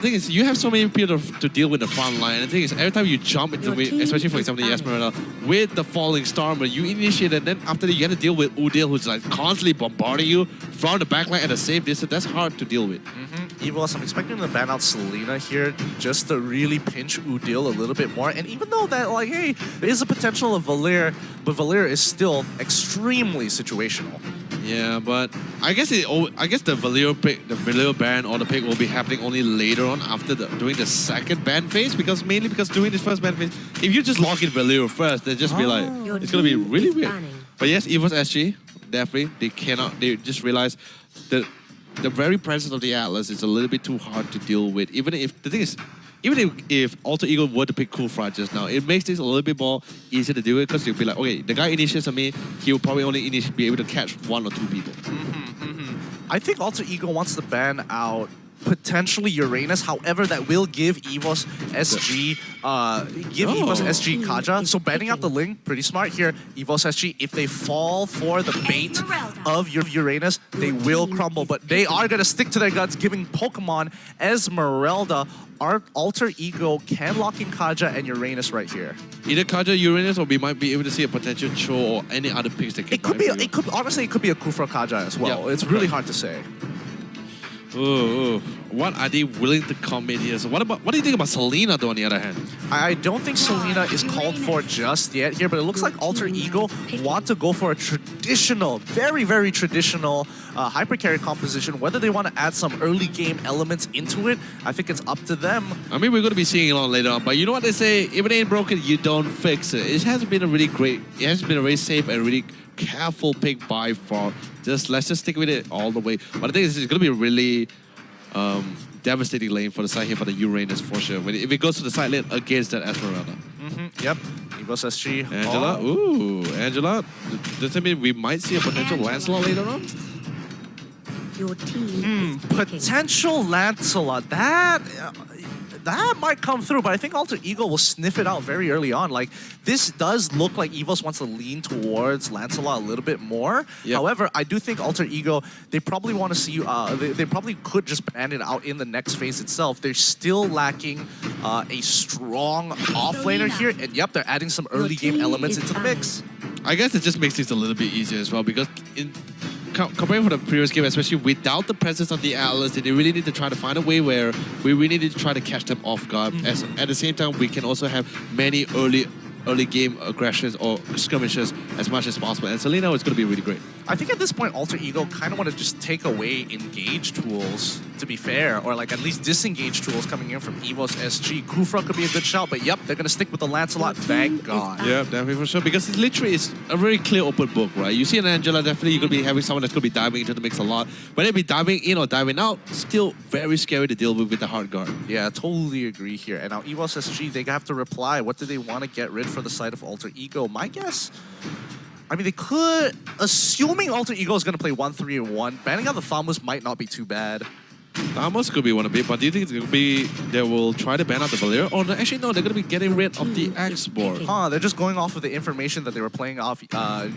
The thing is, you have so many people to deal with the front line. And the thing is, every time you jump into it, especially for example the Esmeralda, with the falling star, but you initiate it, then after that you have to deal with Udil, who's like constantly bombarding you from the backline at a safe distance. That's hard to deal with. EVOS, I'm expecting to ban out Selena here just to really pinch Udil a little bit more. And even though that, like, hey, there is a potential of Valir, but Valir is still extremely situational. Yeah, but I guess the Valir pick, the Valir ban or the pick will be happening only later on after during the second ban phase, because during this first ban phase, if you just lock in Valir first, they just be like, it's gonna be really weird. But yes, EVOS SG, definitely, they just realize that the very presence of the Atlas is a little bit too hard to deal with. Even if Alter Ego were to pick Qualifier just now, it makes this a little bit more easier to deal with, because you'll be like, okay, the guy initiates on me, he'll probably only be able to catch 1 or 2 people. I think Alter Ego wants to ban out potentially Uranus. However, that will give EVOS SG EVOS SG Kaja. So banning out the Ling, pretty smart here. EVOS SG, if they fall for the bait of your Uranus, they will crumble. But they are gonna stick to their guns, giving Pokemon Esmeralda. Our Alter Ego can lock in Kaja and Uranus right here. Either Kaja, Uranus, or we might be able to see a potential Cho or any other picks that can. Honestly, it could be a Kufra Kaja as well. Yeah, it's really hard to say. Ooh, what are they willing to commit here? So what do you think about Selena though, on the other hand? I don't think Selena is called for just yet here, but it looks like Alter Ego want to go for a traditional, very, very traditional hyper carry composition. Whether they want to add some early game elements into it, I think it's up to them. I mean, we're going to be seeing it on later on, but you know what they say? If it ain't broken, you don't fix it. It has been a very safe and really careful pick by far. Let's just stick with it all the way. But I think it's going to be a really devastating lane for the side here for the Uranus for sure. If it goes to the side lane against that Esmeralda. Yep. EVOS SG. Angela. Ooh, Angela. Does that mean we might see a potential Lancelot later on? Your team potential Lancelot. That might come through, but I think Alter Ego will sniff it out very early on. Like, this does look like EVOS wants to lean towards Lancelot a little bit more. Yep. However, I do think Alter Ego, they probably want to see you, they probably could just ban it out in the next phase itself. They're still lacking a strong offlaner here, and yep, they're adding some early game elements into the mix. I guess it just makes things a little bit easier as well, because comparing for the previous game, especially without the presence of the Atlas, they really need to try to find a way where we really need to try to catch them off guard. At the same time, we can also have many early game aggressions or skirmishes as much as possible. And Selena is going to be really great. I think at this point, Alter Ego kind of want to just take away engage tools, to be fair, or like at least disengage tools coming in from EVOS SG. Kufra could be a good shout, but yep, they're going to stick with the Lancelot. Thank God. Yeah, definitely for sure. Because it's a very clear open book, right? You see an Angela, definitely you're going to be having someone that's going to be diving into the mix a lot. Whether it be diving in or diving out, still very scary to deal with the hard guard. Yeah, I totally agree here. And now EVOS SG, they have to reply. What do they want to get rid for the side of Alter Ego? My guess, I mean, they could, assuming Alter Ego is going to play 1-3-1, banning out the Thamus might not be too bad. Thamus could be one of it, but do you think it's going to be they will try to ban out the Valir? Or no, actually, no, they're going to be getting rid of the X-Board. They're just going off of the information that they were playing off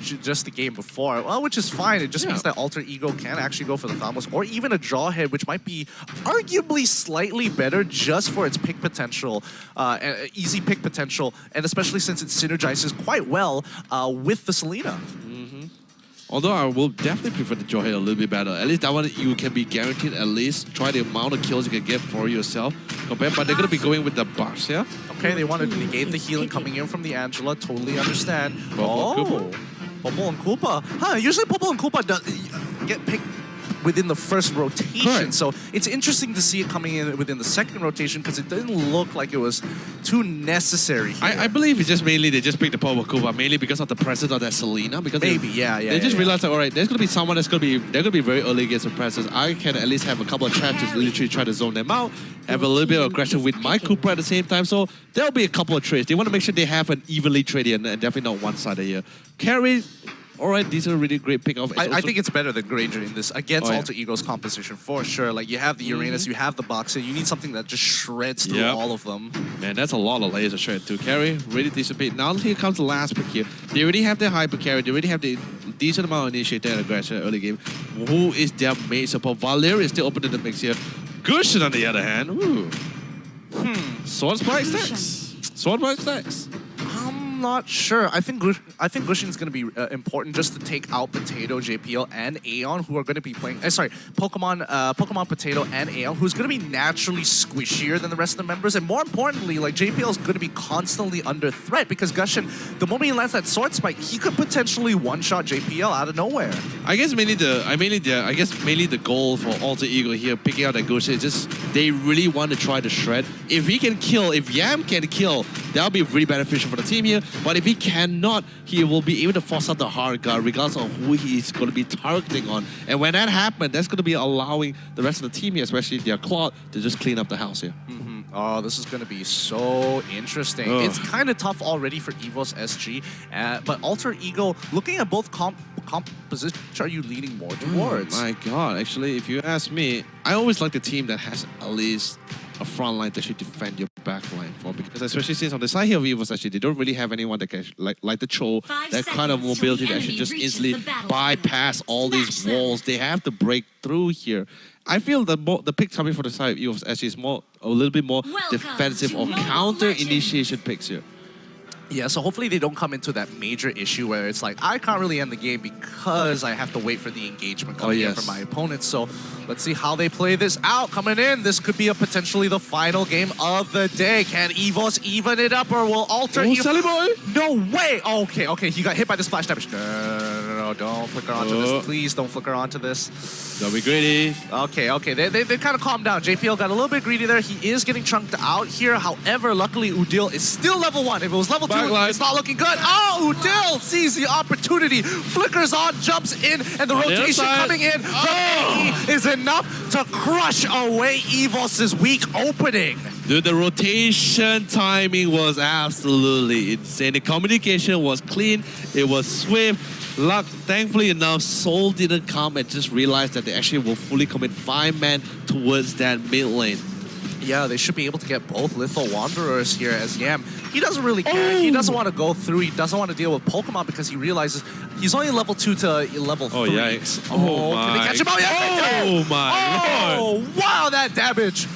just the game before. Well, which is fine. It just means that Alter Ego can actually go for the Thamus, or even a Jawhead, which might be arguably slightly better just for its pick potential, easy pick potential, and especially since it synergizes quite well with the Selena. Although I will definitely prefer the Jawhead a little bit better. At least that one you can be guaranteed at least try the amount of kills you can get for yourself. But they're going to be going with the Bucks, yeah? Okay, they want to negate the healing coming in from the Angela. Totally understand. Popo and Koopa. Usually Popo and Koopa get picked within the first rotation. Correct. So it's interesting to see it coming in within the second rotation, because it didn't look like it was too necessary here. I believe it's just mainly they just picked the Popo Koopa mainly because of the presence of that Selena. Because maybe, they just realized that, all right, there's going to be someone that's going to be, they're going to be very early against the presence. I can at least have a couple of traps to literally try to zone them out, have a little bit of aggression with my Koopa at the same time. So there'll be a couple of trades. They want to make sure they have an evenly traded and definitely not one-sided here. Carry, all right, these are really great pick-off. I think it's better than Granger in this against Alter Ego's composition for sure. Like, you have the Uranus, you have the Boxer, you need something that just shreds through all of them. Man, that's a lot of layers of shred to carry. Really dissipate. Now here comes the last pick here. They already have their hyper carry. They already have the decent amount of initiator and aggression early game. Who is their main support? Valir is still open in the mix here. Gushin, on the other hand, ooh. Sword Spike stacks. Sword Spike stacks. I'm not sure. I think Gushin is going to be important just to take out Potato, JPL, and Aeon, who are going to be playing. Sorry, Pokemon Potato and Aeon, who's going to be naturally squishier than the rest of the members, and more importantly, like JPL is going to be constantly under threat because Gushin, the moment he lands that Sword Spike, he could potentially one-shot JPL out of nowhere. I guess mainly the goal for Alter Ego here, picking out that Gushin, is just they really want to try to shred. If he can kill, if Yam can kill, that'll be really beneficial for the team here. But if he cannot, he will be able to force out the hard guard regardless of who he's going to be targeting on. And when that happens, that's going to be allowing the rest of the team here, especially their Claude, to just clean up the house here. Oh, this is going to be so interesting. Ugh. It's kind of tough already for EVOS SG, but Alter Ego, looking at both compositions, which are you leaning more towards? My God, actually, if you ask me, I always like the team that has at least a front line to actually defend your back line for, because especially since on the side here of EVOS actually, they don't really have anyone that can, like the Cho, that kind of mobility that actually just easily bypass all these walls. They have to break through here. I feel the pick coming from the side of EVOS actually is a little bit more defensive or counter initiation picks here. Yeah, so hopefully they don't come into that major issue where it's like, I can't really end the game because I have to wait for the engagement coming in from my opponent. So let's see how they play this out. Coming in, this could be potentially the final game of the day. Can EVOS even it up or will Alter Ego? Sally boy! No way! Oh, okay, he got hit by the splash damage. No, don't flicker onto this. Please don't flicker onto this. Don't be greedy. Okay, they kind of calmed down. JPL got a little bit greedy there. He is getting chunked out here. However, luckily Udil is still level 1. If it was level 2, it's not looking good. Oh, Udil sees the opportunity, flickers on, jumps in, and the rotation coming in from AE is enough to crush away EVOS' weak opening. Dude, the rotation timing was absolutely insane. The communication was clean, it was swift. Luck, thankfully enough, Soul didn't come and just realized that they actually will fully commit 5 men towards that mid lane. Yeah, they should be able to get both Lethal Wanderers here as Yam. He doesn't really care. He doesn't want to go through. He doesn't want to deal with Pokemon because he realizes he's only level 2 to level 3. Oh, yikes. Oh, can they catch him? Oh, yes, oh my lord. Oh, wow, that damage.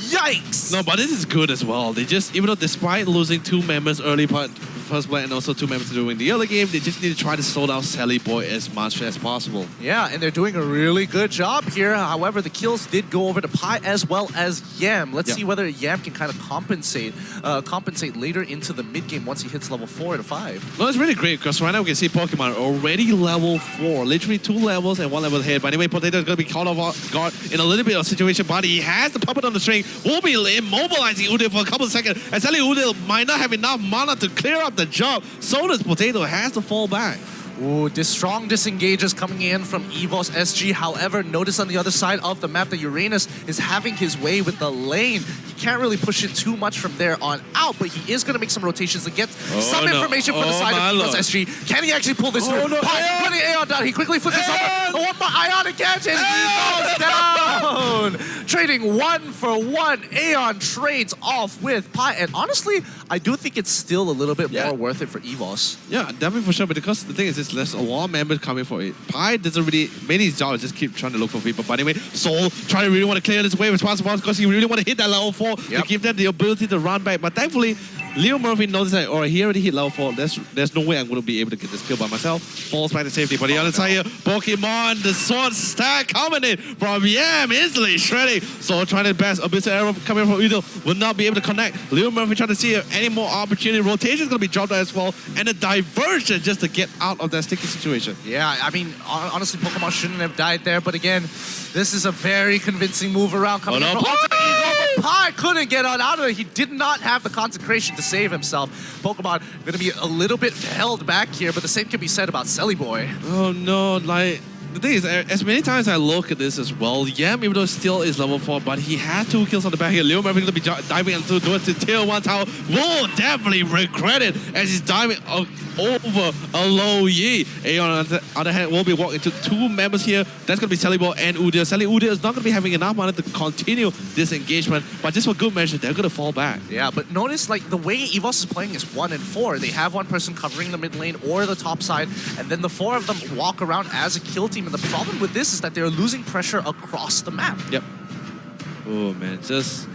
Yikes. No, but this is good as well. They just, even though despite losing 2 members early part, first play and also 2 members during the other game, they just need to try to slow down Sally Boy as much as possible. Yeah, and they're doing a really good job here. However, the kills did go over to Pi as well as Yam. Let's see whether Yam can kind of compensate later into the mid game once he hits level 4 to 5. No, it's really great because right now we can see Pokemon already level 4, literally 2 levels and 1 level ahead. But anyway, Potato is going to be caught off guard in a little bit of a situation, but he has the puppet on the string, will be immobilizing Udil for a couple of seconds, and suddenly Udil might not have enough mana to clear up the job. So does Potato, has to fall back. Ooh, this strong disengages coming in from EVOS SG. However, notice on the other side of the map that Uranus is having his way with the lane. He can't really push it too much from there on out, but he is going to make some rotations to get some information from the side of EVOS SG. Can he actually pull this through? Putting Aeon down. He quickly flickers over. One more Ion again, and he goes down. Trading 1 for 1. Aeon trades off with Pi, and honestly, I do think it's still a little bit more worth it for EVOS. Yeah, definitely for sure, but because the thing is, there's a lot of members coming for it. Pi doesn't really, mainly his job is just keep trying to look for people. But anyway, Soul trying to really want to clear this wave as fast as possible because he really want to hit that level 4 to give them the ability to run back. But thankfully, Leo Murphy knows that, or he already hit level 4. There's no way I'm going to be able to get this kill by myself. Falls back to safety. But the other side here, Pokemon, the sword stack coming in from Yam, instantly shredding. So trying to best, a bit of arrow coming from Udil, will not be able to connect. Leo Murphy trying to see if any more opportunity. Rotation is going to be dropped out as well. And a diversion just to get out of that sticky situation. Yeah, I mean, honestly, Pokemon shouldn't have died there. But again, this is a very convincing move around coming in from Alter Ego. Pi couldn't get on out of it. He did not have the consecration to save himself. Pokemon going to be a little bit held back here, but the same can be said about Selly Boy. Oh no, like, the thing is, as many times I look at this as well, Yam, even though still is level 4, but he has 2 kills on the back here. Leo Murphy going to be diving into the tier 1 tower. Will definitely regret it as he's diving over a low Yi. Aeon, on the other hand, will be walking to 2 members here. That's going to be Sally Boy and Udil. Sally Udil is not going to be having enough money to continue this engagement, but just for good measure, they're going to fall back. Yeah, but notice, like, the way EVOS is playing is 1 and 4. They have 1 person covering the mid lane or the top side, and then the 4 of them walk around as a kill team. And the problem with this is that they're losing pressure across the map. Yep. Oh man, just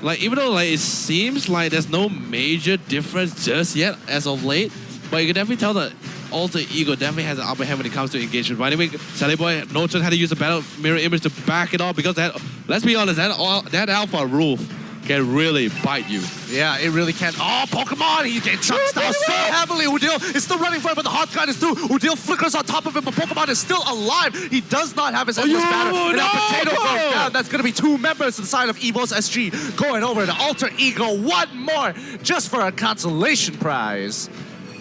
like even though like it seems like there's no major difference just yet as of late, but you can definitely tell that Alter Ego definitely has an upper hand when it comes to engagement. By the way, Sally Boy, no chance had to use the battle mirror image to back it off because that, let's be honest, that alpha roof can really bite you. Yeah, it really can. Oh, Pokemon! He get chunked down so heavily. Udil is still running for it, but the hot gun is through. Udil flickers on top of him, but Pokemon is still alive. He does not have his endless batter. And now Potato goes down. That's going to be 2 members to the side of EVOS SG going over to Alter Ego. One more just for a consolation prize.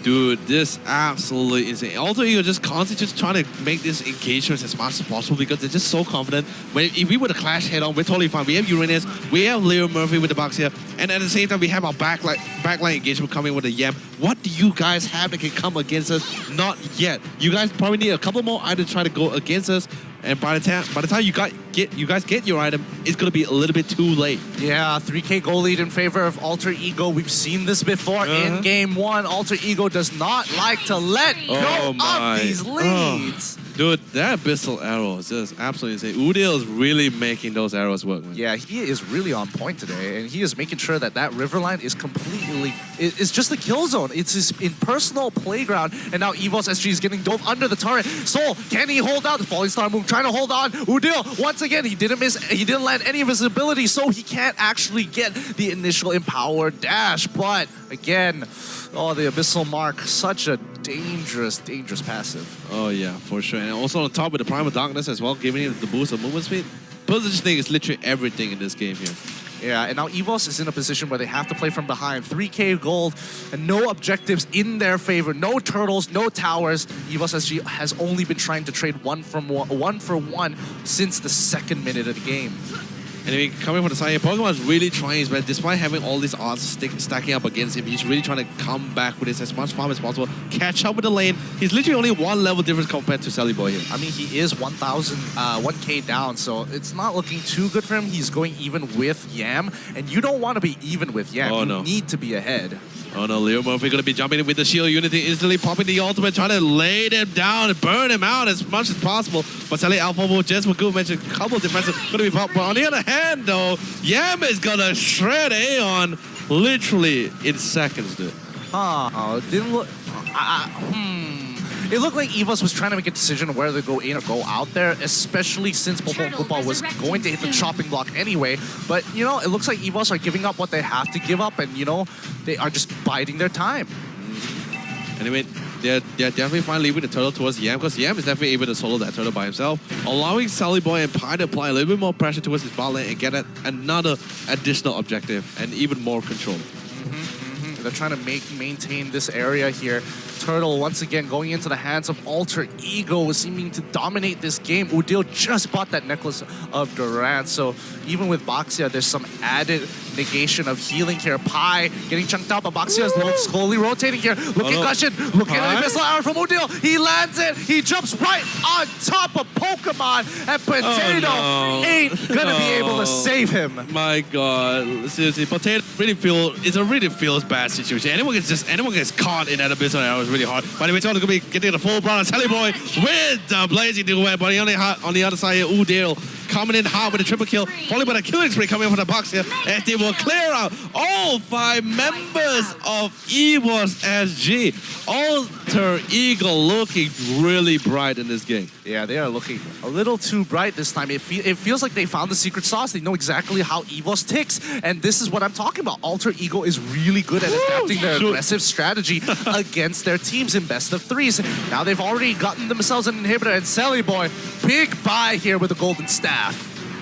Dude, this absolutely insane. Alter Ego just constantly just trying to make this engagement as much as possible because they're just so confident. If we were to clash head on, we're totally fine. We have Uranus, we have Leo Murphy with the box here, and at the same time we have our backline engagement coming with the Yam. What do you guys have that can come against us? Not yet. You guys probably need a couple more items to try to go against us. And by the time you guys get your item, it's gonna be a little bit too late. Yeah, 3K goal lead in favor of Alter Ego. We've seen this before in Game 1. Alter Ego does not like to let go of these leads. Dude, that Abyssal arrow is just absolutely insane. Udil is really making those arrows work, man. Yeah, he is really on point today, and he is making sure that that Riverline is completely... It's just a kill zone. It's his personal playground, and now EVOS SG is getting dove under the turret. Soul, can he hold out? The Falling Star move trying to hold on. Udil, once again, he didn't land any of his ability, so he can't actually get the initial empowered dash. But again, oh, the Abyssal Mark, such a dangerous passive. Oh yeah, for sure. And also on top with the Primal Darkness as well, giving him the boost of movement speed. Positioning is literally everything in this game here. Yeah, and now EVOS is in a position where they have to play from behind. 3K gold and no objectives in their favor. No turtles, no towers. EVOS SG has only been trying to trade one for one since the 2nd minute of the game. And I mean, coming from the side here, Pokemon is really trying his best. Despite having all these odds stacking up against him, he's really trying to come back with this as much farm as possible, catch up with the lane. He's literally only 1 level difference compared to Sally Boy here. I mean, he is 1K down, so it's not looking too good for him. He's going even with Yam, and you don't want to be even with Yam. You need to be ahead. Oh no, Leo Murphy gonna be jumping in with the shield unity, instantly popping the ultimate, trying to lay them down and burn him out as much as possible. But Sally Alpha will just for good mention, a couple of defensive gonna be popped. But on the other hand though, Yam is gonna shred Aeon literally in seconds, dude. Didn't look... It looked like EVOS was trying to make a decision of whether to go in or go out there, especially since Popo was going to hit the chopping block anyway. But, you know, it looks like EVOS are giving up what they have to give up, and, you know, they are just biding their time. Anyway, they're definitely fine leaving the turtle towards Yam, because Yam is definitely able to solo that turtle by himself, allowing Sally Boy and Pi to apply a little bit more pressure towards his bot lane and get another additional objective and even more control. They're trying to maintain this area here. Turtle once again going into the hands of Alter Ego, seeming to dominate this game. Udil just bought that Necklace of Durant, so even with Baxia, there's some added negation of healing here. Pi getting chunked out, but Baxia is slowly rotating here. Looking cushion, looking at the missile arrow from Udil. He lands it. He jumps right on top of Pokemon, and Potato ain't gonna be able to save him. My God, seriously, Potato really feels bad situation. Anyone gets caught in that abyss on arrow is really hard. By the way, Todd gonna be getting the full brown on Sally Boy with the blazing duet, but on the other side here, Udil coming in hard with a triple kill, followed by the killing spree coming from the box here, and they will clear out all 5 members of EVOS SG. Alter Ego looking really bright in this game. Yeah, they are looking a little too bright this time. It feels like they found the secret sauce. They know exactly how EVOS ticks, and this is what I'm talking about. Alter Ego is really good at adapting their aggressive strategy against their teams in best of 3s. Now they've already gotten themselves an inhibitor, and Sally Boy, big buy here with the golden staff.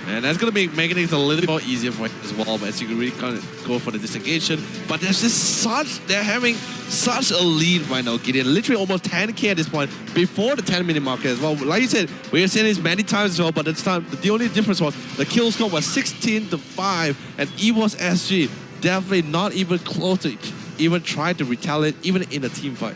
And that's going to be making things a little bit more easier for him as well, but as you can really kind of go for the disengagement. But there's just they're having such a lead right now, Gideon. Literally almost 10K at this point, before the 10-minute marker as well. Like you said, we have seen this many times as well, but this time, the only difference was the kill score was 16-5, and EVOS SG definitely not even close to even trying to retaliate, even in a team fight.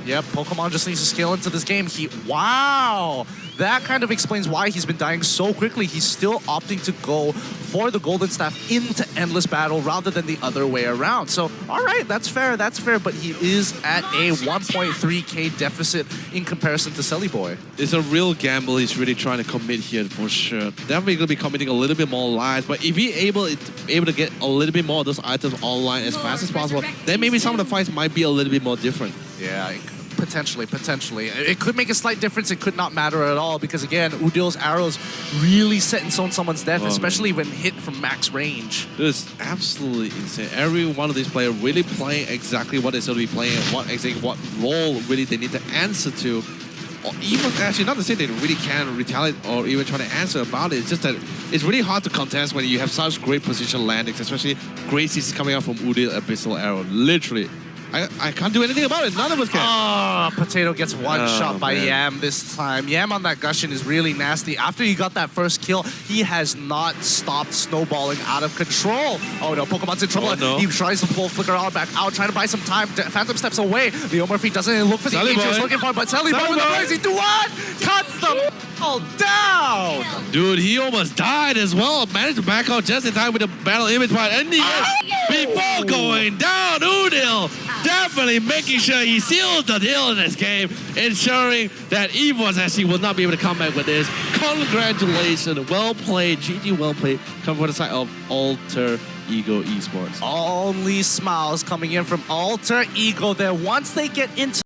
Yep, Pokemon just needs to scale into this game. Wow! That kind of explains why he's been dying so quickly. He's still opting to go for the Golden Staff into endless battle rather than the other way around. So, all right, that's fair, but he is at a 1.3k deficit in comparison to Selly Boy. It's a real gamble he's really trying to commit here for sure. Definitely going to be committing a little bit more lives, but if he able to get a little bit more of those items online as fast as possible, then maybe some of the fights might be a little bit more different. Yeah, potentially. It could make a slight difference. It could not matter at all because, again, Udil's arrows really set in stone someone's death, especially when hit from max range. It's absolutely insane. Every one of these players really playing exactly what they're supposed to be playing and what role really they need to answer to. Or even, actually, not to say they really can retaliate or even try to answer about it. It's just that it's really hard to contest when you have such great position landings, especially great CCs coming out from Udil Abyssal Arrow. Literally. I can't do anything about it. None of us can. Oh, Potato gets one shot by Yam this time. Yam on that Gushin is really nasty. After he got that first kill, he has not stopped snowballing out of control. Oh no, Pokemon's in trouble. Oh, no. He tries to pull Flicker on back out, trying to buy some time. Phantom steps away. Leo Murphy doesn't look for the Sally Angels Boy. looking for it, but Sally Boy with the crazy do what? Cuts them all down. Dude, he almost died as well. Managed to back out just in time with the battle image part. And before going down, Udil definitely making sure he seals the deal in this game, ensuring that EVOS SG will not be able to come back with this. Congratulations. Well played. GG, well played. Come from the side of Alter Ego Esports. Only smiles coming in from Alter Ego there once they get into